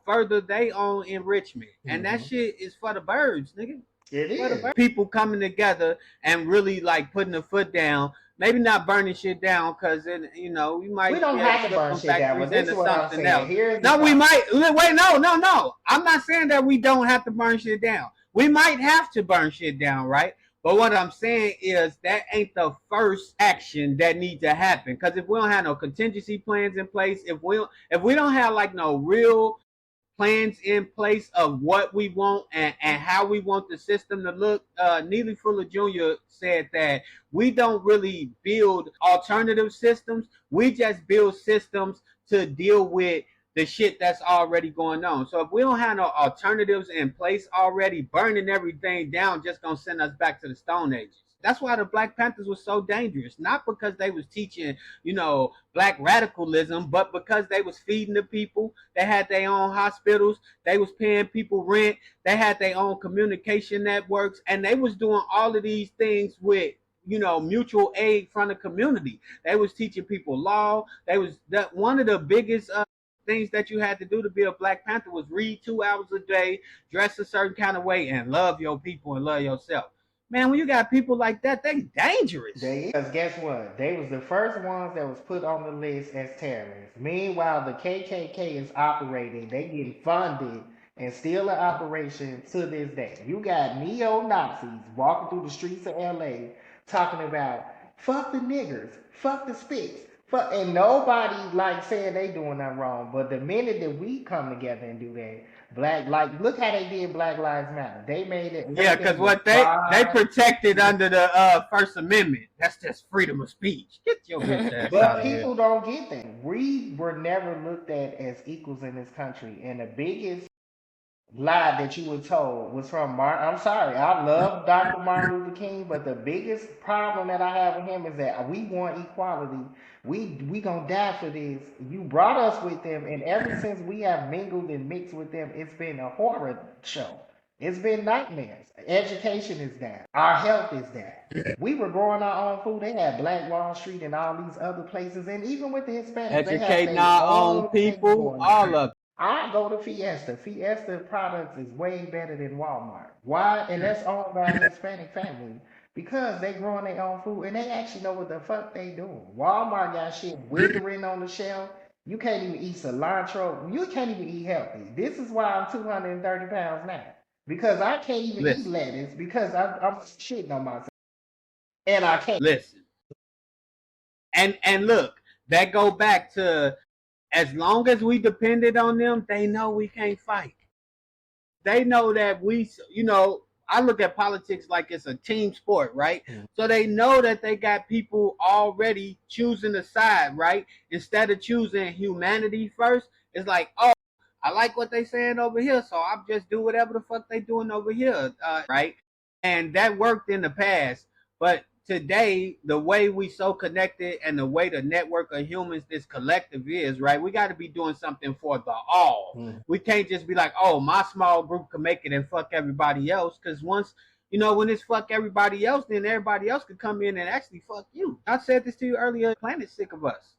Speaker 1: further their own enrichment, and that
Speaker 2: Mm-hmm.
Speaker 1: shit is for the birds, nigga.
Speaker 2: It is.
Speaker 1: People coming together and really like putting a foot down. Maybe not burning shit down because we
Speaker 2: We
Speaker 1: might
Speaker 2: don't
Speaker 1: be able
Speaker 2: have
Speaker 1: to
Speaker 2: to
Speaker 1: flip
Speaker 2: burn
Speaker 1: them
Speaker 2: shit down, but
Speaker 1: factories
Speaker 2: this is
Speaker 1: into
Speaker 2: what I'm
Speaker 1: something
Speaker 2: saying.
Speaker 1: else.
Speaker 2: Here's the
Speaker 1: No, we
Speaker 2: problem.
Speaker 1: might wait. No, no, no. I'm not saying that we don't have to burn shit down. We might have to burn shit down, right? But what I'm saying is that ain't the first action that needs to happen. Because if we don't have no contingency plans in place, if we don't have like no real plans in place of what we want and how we want the system to look. Neely Fuller Jr. said that we don't really build alternative systems. We just build systems to deal with the shit that's already going on. So if we don't have no alternatives in place already, burning everything down just gonna send us back to the Stone Ages. That's why the Black Panthers was so dangerous. Not because they was teaching, black radicalism, but because they was feeding the people. They had their own hospitals. They was paying people rent. They had their own communication networks, and they was doing all of these things with mutual aid from the community. They was teaching people law. They was that one of the biggest things that you had to do to be a Black Panther was read 2 hours a day, dress a certain kind of way, and love your people and love yourself. Man, when you got people like that, they dangerous.
Speaker 2: They is, because guess what? They was the first ones that was put on the list as terrorists. Meanwhile, the KKK is operating. They getting funded and still in operation to this day. You got neo-Nazis walking through the streets of LA talking about fuck the niggers, fuck the spits, fuck, and nobody like saying they doing nothing wrong. But the minute that we come together and do that, black, like look how they did Black Lives Matter. They made it
Speaker 1: Yeah, because
Speaker 2: everything was
Speaker 1: what they
Speaker 2: fine.
Speaker 1: protected under the First Amendment. That's just freedom of speech. Get your bitch ass out
Speaker 2: But
Speaker 1: of here.
Speaker 2: people don't get that. We were never looked at as equals in this country. And the biggest lie that you were told was from Martin. I'm sorry, I love Dr. Martin Luther King, but the biggest problem that I have with him is that we want equality. We gonna die for this. You brought us with them, and ever since we have mingled and mixed with them, it's been a horror show. It's been nightmares. Education is down. Our health is down. We were growing our own food. They had Black Wall Street and all these other places, and even with the Hispanics, they have
Speaker 1: Educating
Speaker 2: their
Speaker 1: our own
Speaker 2: own thing
Speaker 1: people,
Speaker 2: going on.
Speaker 1: all of it.
Speaker 2: I go to Fiesta. Fiesta products is way better than Walmart. Why? And that's owned by a Hispanic family because they growing their own food and they actually know what the fuck they doing. Walmart got shit withering on the shelf. You can't even eat cilantro. You can't even eat healthy. This is why I'm 230 pounds now because I can't even eat
Speaker 1: Listen,
Speaker 2: lettuce because I'm shitting on myself and I can't.
Speaker 1: listen, and look, that go back to as long as we depended on them, they know we can't fight. They know that I look at politics like it's a team sport, right? So they know that they got people already choosing a side, right? Instead of choosing humanity first, it's like, oh, I like what they saying over here, so I'll just do whatever the fuck they doing over here, right? And that worked in the past, but today the way we so connected and the way the network of humans this collective is, right, we got to be doing something for the all.
Speaker 2: Mm.
Speaker 1: We can't just be like, oh, my small group can make it and fuck everybody else, because once when it's fuck everybody else, then everybody else could come in and actually fuck you. I said this to you earlier. The planet's sick of us.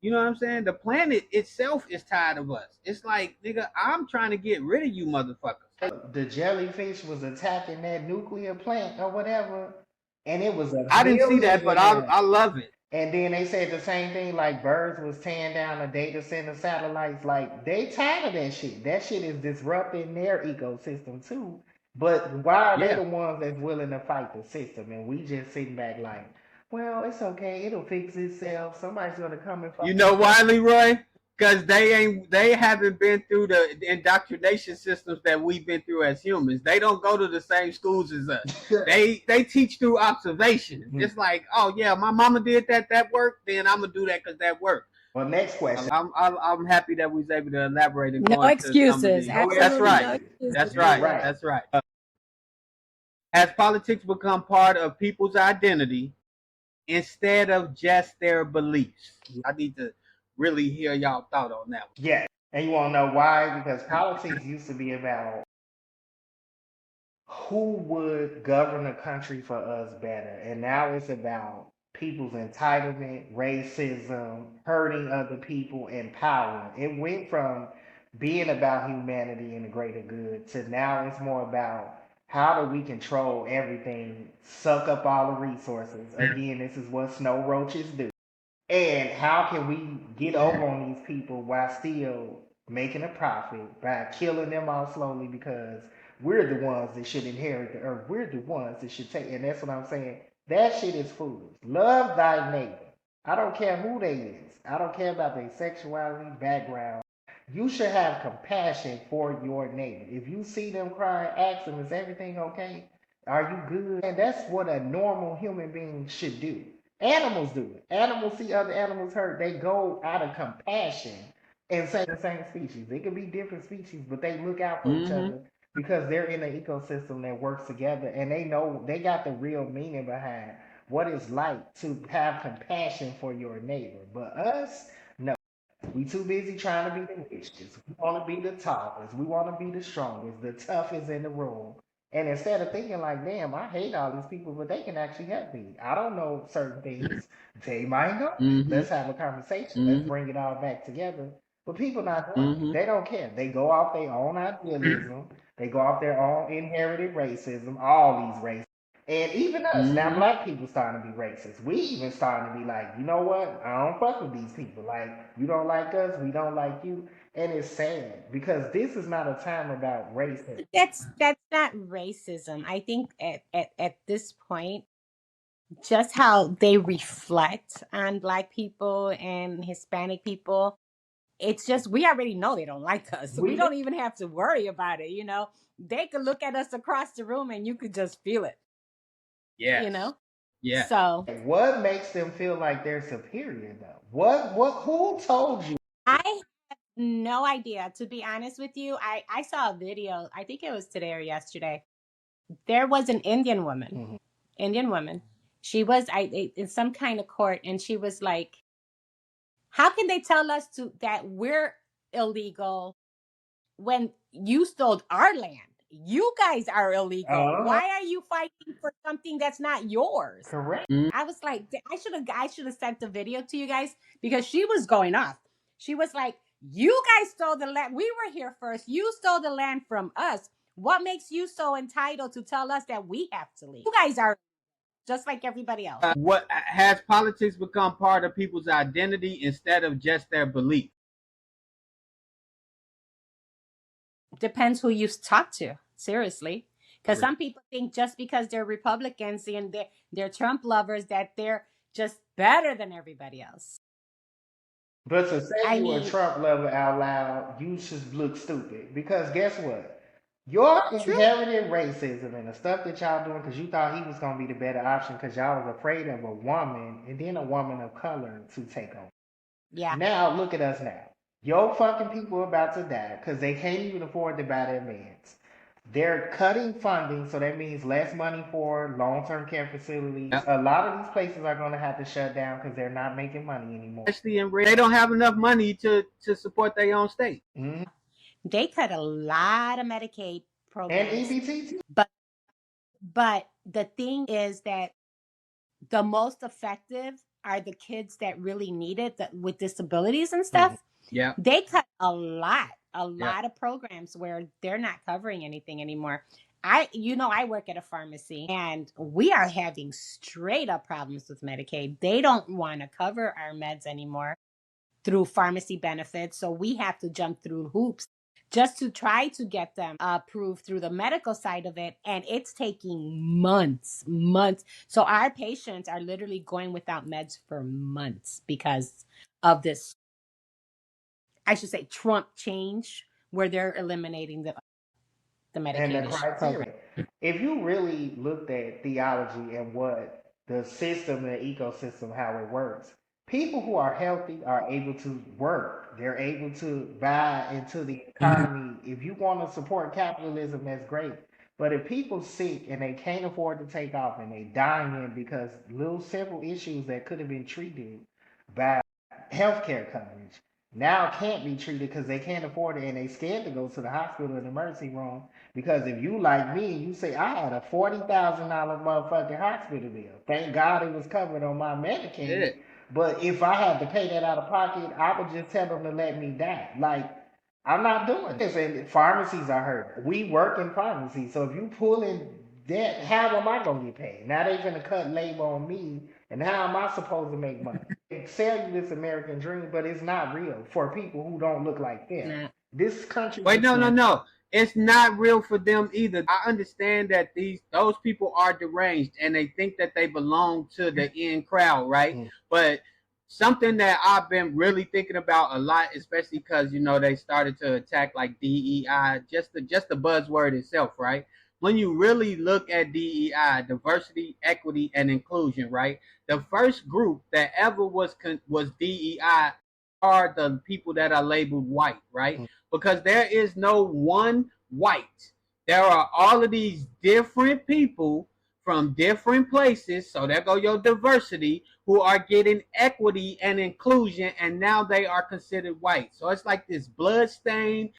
Speaker 1: You know what I'm saying? The planet itself is tired of us. It's like, nigga, I'm trying to get rid of you motherfuckers.
Speaker 2: The jellyfish was attacking that nuclear plant or whatever, and it was a
Speaker 1: I didn't see
Speaker 2: million
Speaker 1: that, but
Speaker 2: in
Speaker 1: I
Speaker 2: there.
Speaker 1: I love it.
Speaker 2: And then they said the same thing, like birds was tearing down the data center satellites. Like they tired of that shit. That shit is disrupting their ecosystem too. But why are they
Speaker 1: Yeah.
Speaker 2: the ones that's willing to fight the system? And we just sitting back like, well, it's okay. It'll fix itself. Somebody's gonna come and
Speaker 1: You
Speaker 2: fight
Speaker 1: know
Speaker 2: us.
Speaker 1: why, Leroy? Because they haven't been through the indoctrination systems that we've been through as humans. They don't go to the same schools as us. They teach through observation. It's like, oh yeah, my mama did that worked, then I'm gonna do that because that worked.
Speaker 2: Well, next question.
Speaker 1: I'm happy that we was able to elaborate and
Speaker 3: No
Speaker 1: go into some of
Speaker 3: excuses.
Speaker 1: these. That's
Speaker 3: Absolutely no
Speaker 1: right.
Speaker 3: excuses.
Speaker 1: That's
Speaker 2: You're
Speaker 1: right.
Speaker 2: right.
Speaker 1: That's right. Has politics become part of people's identity instead of just their beliefs? I need to really hear y'all thought on that one.
Speaker 2: Yeah. And you want to know why? Because politics used to be about who would govern the country for us better. And now it's about people's entitlement, racism, hurting other people, and power. It went from being about humanity and the greater good to now it's more about how do we control everything, suck up all the resources. Again, this is what snow roaches do. And how can we get over on these people while still making a profit by killing them off slowly because we're the ones that should inherit the earth. We're the ones that should take, and that's what I'm saying. That shit is foolish. Love thy neighbor. I don't care who they is. I don't care about their sexuality, background. You should have compassion for your neighbor. If you see them crying, ask them, is everything okay? Are you good? And that's what a normal human being should do. Animals do it. Animals see other animals hurt. They go out of compassion and say the same species. It could be different species, but they look out for each other because they're in an ecosystem that works together and they know they got the real meaning behind what it's like to have compassion for your neighbor. But us, no. We too busy trying to be the richest. We want to be the tallest. We want to be the strongest, the toughest in the room. And instead of thinking like, damn, I hate all these people, but they can actually help me. I don't know certain things. They might know. Let's have a conversation. Let's bring it all back together. But people not doing it. They don't care. They go off their own idealism. They go off their own inherited racism. All these races. And even us, now black people starting to be racist. We even starting to be like, you know what? I don't fuck with these people. Like, you don't like us, we don't like you. And it's sad because this is not a time about racism.
Speaker 3: That's not racism. I think at this point, just how they reflect on Black people and Hispanic people, it's just we already know they don't like us. So we don't even have to worry about it. You know, they could look at us across the room and you could just feel it.
Speaker 1: Yeah.
Speaker 3: You know.
Speaker 1: Yeah.
Speaker 3: So
Speaker 2: what makes them feel like they're superior though? Who told you?
Speaker 3: I have no idea. To be honest with you, I saw a video. I think it was today or yesterday. There was an Indian woman. Indian woman. She was in some kind of court, and she was like, "How can they tell us that we're illegal when you stole our land? You guys are illegal. Why are you fighting for something that's not yours?"
Speaker 2: Correct.
Speaker 3: I was like, I should have sent the video to you guys because she was going off. She was like, "You guys stole the land. We were here first. You stole the land from us. What makes you so entitled to tell us that we have to leave? You guys are just like everybody else."
Speaker 1: What has politics become part of people's identity instead of just their belief?
Speaker 3: Depends who you talk to. Seriously. Because some people think just because they're Republicans and they're Trump lovers that they're just better than everybody else.
Speaker 2: But to say you a Trump lover out loud, you should look stupid. Because guess what? Your inherited racism and the stuff that y'all doing because you thought he was going to be the better option because y'all was afraid of a woman and then a woman of color to take over.
Speaker 3: Yeah.
Speaker 2: Now look at us now. Your fucking people are about to die because they can't even afford to buy their meds. They're cutting funding, so that means less money for long-term care facilities. Yep. A lot of these places are going to have to shut down because they're not making money anymore.
Speaker 1: Especially in they don't have enough money to support their own state.
Speaker 3: They cut a lot of Medicaid programs.
Speaker 2: And EBT too.
Speaker 3: But the thing is that the most effective are the kids that really need it, that with disabilities and stuff.
Speaker 1: Yeah.
Speaker 3: They cut a lot of programs where they're not covering anything anymore. I work at a pharmacy and we are having straight up problems with Medicaid. They don't want to cover our meds anymore through pharmacy benefits. So we have to jump through hoops just to try to get them approved through the medical side of it. And it's taking months, months. So our patients are literally going without meds for months because of this, I should say, Trump change where they're eliminating the
Speaker 2: And the
Speaker 3: Medicaid program.
Speaker 2: criteria. If you really looked at theology and what the system and ecosystem, how it works, people who are healthy are able to work. They're able to buy into the economy. If you want to support capitalism, that's great. But if people sick and they can't afford to take off and they dying because little simple issues that could have been treated by healthcare coverage now can't be treated because they can't afford it and they scared to go to the hospital in the emergency room because if you like me, you say I had a $40,000 motherfucking hospital bill. Thank God it was covered on my
Speaker 1: Yeah.
Speaker 2: Medicaid. But if I had to pay that out of pocket, I would just tell them to let me die. Like I'm not doing this. And pharmacies are hurt. We work in pharmacies, so if you pull in debt, how am I gonna get paid? Now they gonna cut labor on me, and how am I supposed to make money? They sell you this American dream, but it's not real for people who don't look like them.
Speaker 3: Nah.
Speaker 2: This country.
Speaker 1: Wait, no, no, no. It's not real for them either. I understand that those people are deranged and they think that they belong to the in crowd, right?
Speaker 2: Mm.
Speaker 1: But something that I've been really thinking about a lot, especially because they started to attack like DEI, just the buzzword itself, right? When you really look at DEI, diversity, equity, and inclusion, right? The first group that ever was DEI are the people that are labeled white, right? Because there is no one white. There are all of these different people from different places. So there go your diversity who are getting equity and inclusion, and now they are considered white. So it's like this bloodstained,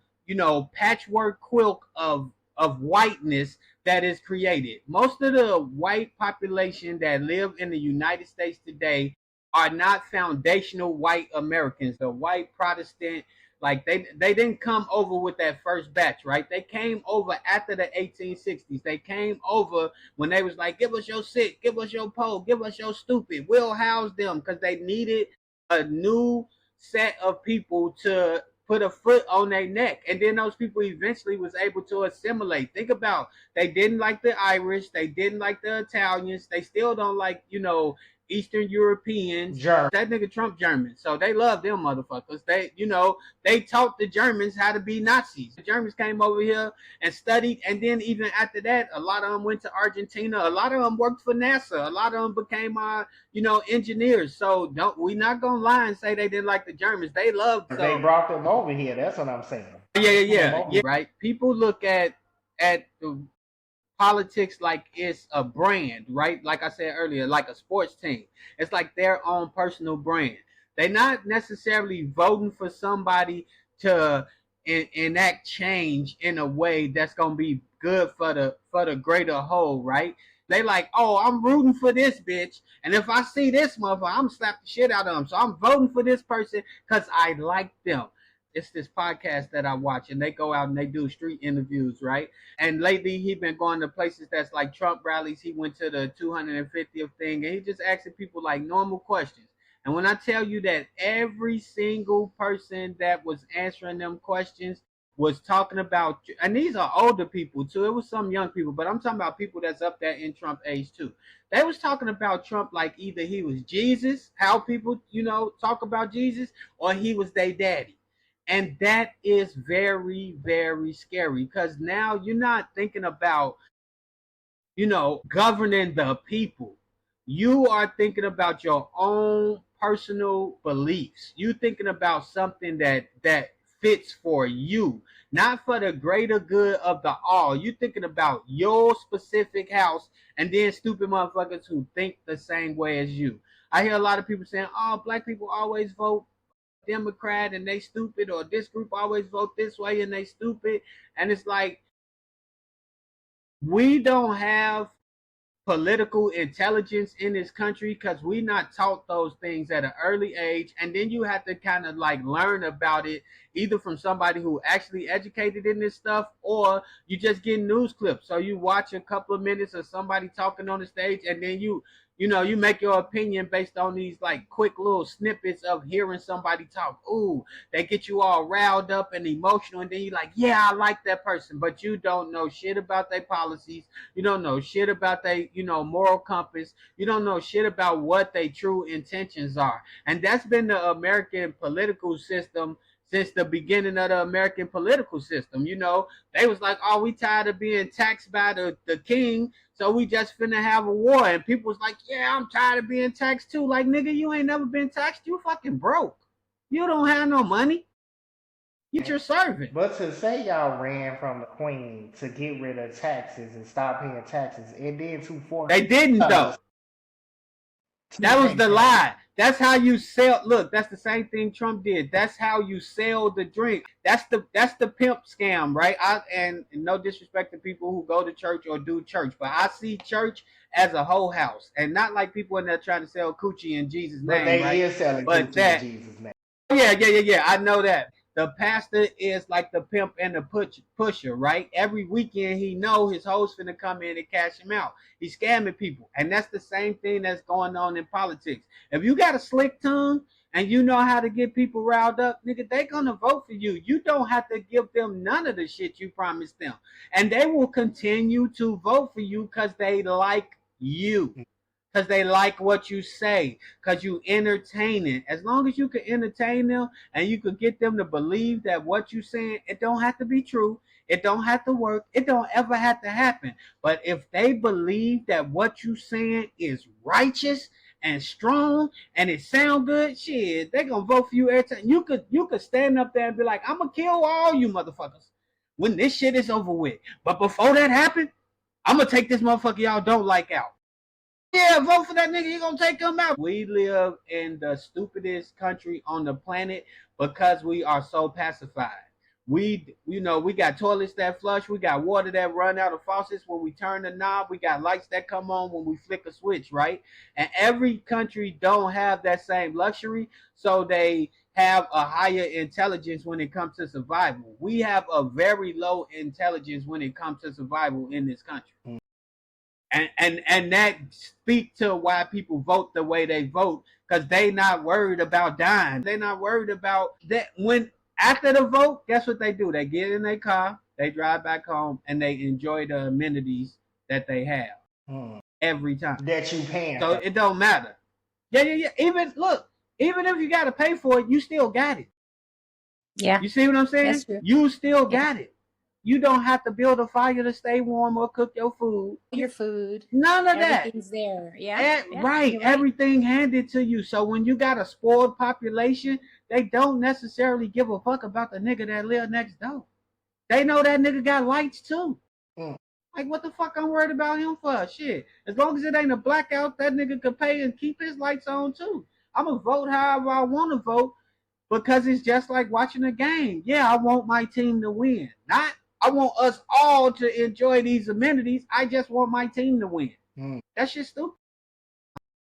Speaker 1: patchwork quilt of whiteness that is created. Most of the white population that live in the United States today are not foundational white Americans. The white Protestant, like they didn't come over with that first batch, right? They came over after the 1860s. They came over when they was like, give us your sick, give us your poor, give us your stupid. We'll house them because they needed a new set of people to put a foot on their neck. And then those people eventually was able to assimilate. Think about, they didn't like the Irish, they didn't like the Italians, they still don't like, Eastern Europeans.
Speaker 2: Germ.
Speaker 1: That nigga Trump German. So they love them motherfuckers. They taught the Germans how to be Nazis. The Germans came over here and studied, and then even after that, a lot of them went to Argentina. A lot of them worked for NASA. A lot of them became engineers. So we not gonna lie and say they didn't like the Germans. They loved.
Speaker 2: They brought them over here. That's what I'm saying.
Speaker 1: Yeah, right. People look at the politics like it's a brand, right? Like I said earlier, like a sports team. It's like their own personal brand. They're not necessarily voting for somebody to enact change in a way that's gonna be good for the greater whole, right? They like, oh, I'm rooting for this bitch, and if I see this motherfucker, I'm slap the shit out of them. So I'm voting for this person because I like them. It's this podcast that I watch, and they go out and they do street interviews, right? And lately, he been going to places that's like Trump rallies. He went to the 250th thing, and he just asking people like normal questions. And when I tell you that every single person that was answering them questions was talking about, and these are older people too. It was some young people, but I'm talking about people that's up there in Trump age too. They was talking about Trump like either he was Jesus, how people talk about Jesus, or he was their daddy. And that is very, very scary because now you're not thinking about, governing the people. You are thinking about your own personal beliefs. You thinking about something that fits for you, not for the greater good of the all. You thinking about your specific house and then stupid motherfuckers who think the same way as you. I hear a lot of people saying, "Oh, black people always vote Democrat and they stupid," or this group always vote this way and they stupid. And it's like, we don't have political intelligence in this country because we not taught those things at an early age, and then you have to kind of like learn about it either from somebody who actually educated in this stuff, or you just get news clips. So you watch a couple of minutes of somebody talking on the stage, and then you make your opinion based on these like quick little snippets of hearing somebody talk. Ooh, they get you all riled up and emotional, and then you're like, yeah, I like that person, but you don't know shit about their policies. You don't know shit about their, moral compass. You don't know shit about what their true intentions are. And that's been the American political system since the beginning of the American political system. They was like, oh, we tired of being taxed by the king, so we just finna have a war. And people was like, yeah, I'm tired of being taxed too. Like, nigga, you ain't never been taxed. You fucking broke. You don't have no money. You're serving.
Speaker 2: But to say y'all ran from the queen to get rid of taxes and stop paying taxes, and then to force
Speaker 1: they didn't though. That was the lie. That's how you sell. Look, that's the same thing Trump did. That's how you sell the drink. That's the pimp scam, right? And no disrespect to people who go to church or do church, but I see church as a whole house, and not like people in there trying to sell coochie in Jesus' name.
Speaker 2: But they
Speaker 1: right?
Speaker 2: is selling coochie in Jesus' name.
Speaker 1: Yeah. I know that. The pastor is like the pimp and the pusher, right? Every weekend he know his host finna come in and cash him out. He's scamming people. And that's the same thing that's going on in politics. If you got a slick tongue and you know how to get people riled up, nigga, they gonna vote for you. You don't have to give them none of the shit you promised them. And they will continue to vote for you because they like you. Because they like what you say, because you entertain it. As long as you can entertain them and you can get them to believe that what you're saying, it don't have to be true. It don't have to work. It don't ever have to happen. But if they believe that what you're saying is righteous and strong and it sound good, shit, they gonna vote for you every time. You could stand up there and be like, I'm gonna kill all you motherfuckers when this shit is over with. But before that happens, I'm gonna take this motherfucker y'all don't like out. Yeah, vote for that nigga. You gonna take him out. We live in the stupidest country on the planet because we are so pacified. We got toilets that flush. We got water that run out of faucets when we turn the knob. We got lights that come on when we flick a switch, right? And every country don't have that same luxury, so they have a higher intelligence when it comes to survival. We have a very low intelligence when it comes to survival in this country. And that speak to why people vote the way they vote, because they not worried about dying. They not worried about that. When after the vote, guess what they do? They get in their car, they drive back home, and they enjoy the amenities that they have every time.
Speaker 2: That you paying.
Speaker 1: So it don't matter. Yeah. Even if you got to pay for it, you still got it.
Speaker 3: Yeah.
Speaker 1: You see what I'm saying? You still got it. You don't have to build a fire to stay warm or cook your food. None of that.
Speaker 3: Everything's there. Yeah.
Speaker 1: Right. Everything handed to you. So when you got a spoiled population, they don't necessarily give a fuck about the nigga that live next door. They know that nigga got lights too. Like, what the fuck I'm worried about him for? Shit. As long as it ain't a blackout, that nigga could pay and keep his lights on too. I'm going to vote however I want to vote, because it's just like watching a game. Yeah, I want my team to win. I want us all to enjoy these amenities. I just want my team to win. That shit's stupid.